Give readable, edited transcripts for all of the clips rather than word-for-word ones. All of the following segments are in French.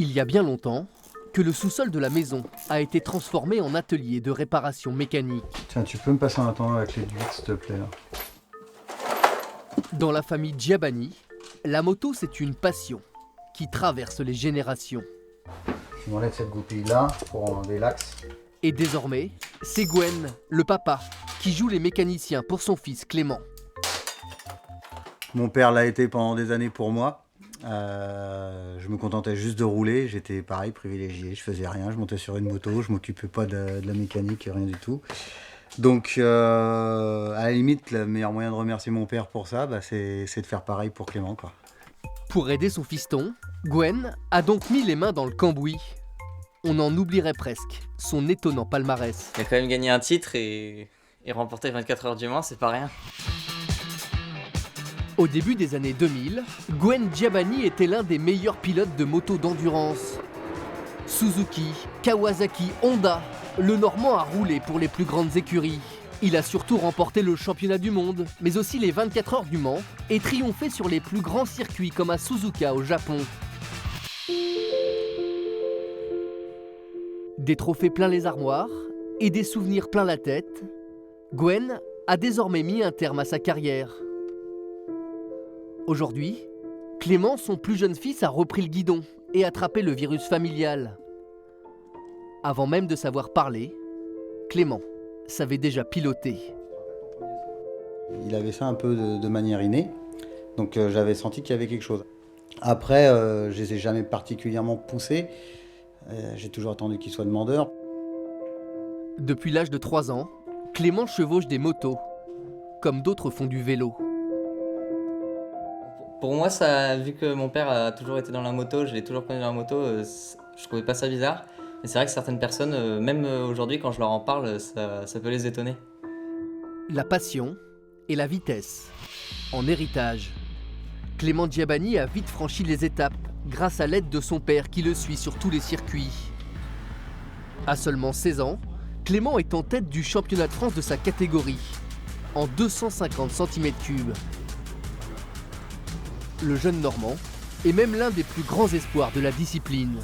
Il y a bien longtemps que le sous-sol de la maison a été transformé en atelier de réparation mécanique. Tiens, tu peux me passer en attendant la clé de 8, s'il te plaît. Là. Dans la famille Djiabani, la moto c'est une passion qui traverse les générations. Je m'enlève cette goupille-là pour enlever l'axe. Et désormais, c'est Gwen, le papa, qui joue les mécaniciens pour son fils Clément. Mon père l'a été pendant des années pour moi. Je me contentais juste de rouler, j'étais pareil, privilégié, je faisais rien, je montais sur une moto, je m'occupais pas de la mécanique, rien du tout. Donc à la limite, le meilleur moyen de remercier mon père pour ça, c'est de faire pareil pour Clément, quoi. Pour aider son fiston, Gwen a donc mis les mains dans le cambouis. On en oublierait presque son étonnant palmarès. Il a quand même gagné un titre et remporté 24 heures du Mans, c'est pas rien. Au début des années 2000, Gwen Djiabani était l'un des meilleurs pilotes de moto d'endurance. Suzuki, Kawasaki, Honda, le Normand a roulé pour les plus grandes écuries. Il a surtout remporté le championnat du monde, mais aussi les 24 heures du Mans, et triomphé sur les plus grands circuits comme à Suzuka au Japon. Des trophées plein les armoires et des souvenirs plein la tête, Gwen a désormais mis un terme à sa carrière. Aujourd'hui, Clément, son plus jeune fils, a repris le guidon et attrapé le virus familial. Avant même de savoir parler, Clément savait déjà piloter. Il avait ça un peu de manière innée, donc j'avais senti qu'il y avait quelque chose. Après, je les ai jamais particulièrement poussés, j'ai toujours attendu qu'il soit demandeur. Depuis l'âge de 3 ans, Clément chevauche des motos, comme d'autres font du vélo. Pour moi, ça, vu que mon père a toujours été dans la moto, je l'ai toujours connu dans la moto, je trouvais pas ça bizarre. Mais c'est vrai que certaines personnes, même aujourd'hui quand je leur en parle, ça peut les étonner. La passion et la vitesse, en héritage. Clément Djiabani a vite franchi les étapes grâce à l'aide de son père qui le suit sur tous les circuits. À seulement 16 ans, Clément est en tête du championnat de France de sa catégorie, en 250 cm3. Le jeune Normand est même l'un des plus grands espoirs de la discipline.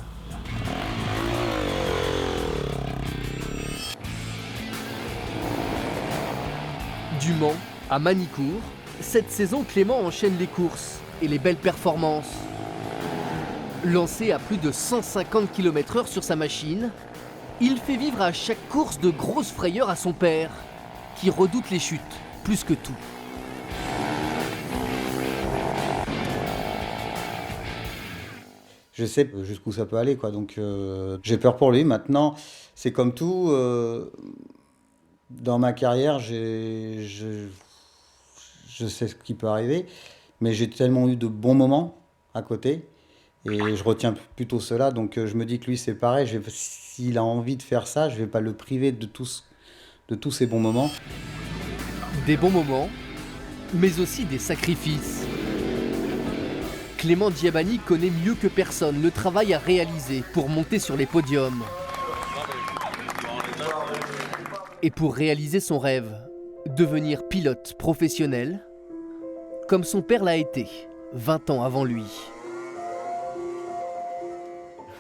Du Mans à Manicourt, cette saison Clément enchaîne les courses et les belles performances. Lancé à plus de 150 km/h sur sa machine, il fait vivre à chaque course de grosses frayeurs à son père, qui redoute les chutes plus que tout. Je sais jusqu'où ça peut aller, quoi. Donc j'ai peur pour lui. Maintenant, c'est comme tout. Dans ma carrière, je sais ce qui peut arriver, mais j'ai tellement eu de bons moments à côté, et je retiens plutôt cela. Donc je me dis que lui, c'est pareil. S'il a envie de faire ça, je ne vais pas le priver de tous ces bons moments. Des bons moments, mais aussi des sacrifices. Clément Djiabani connaît mieux que personne le travail à réaliser pour monter sur les podiums. Et pour réaliser son rêve, devenir pilote professionnel, comme son père l'a été 20 ans avant lui.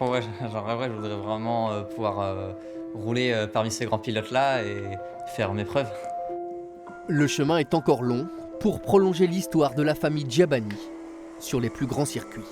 Ouais, j'en rêverais, je voudrais vraiment pouvoir rouler parmi ces grands pilotes-là et faire mes preuves. Le chemin est encore long pour prolonger l'histoire de la famille Djiabani sur les plus grands circuits.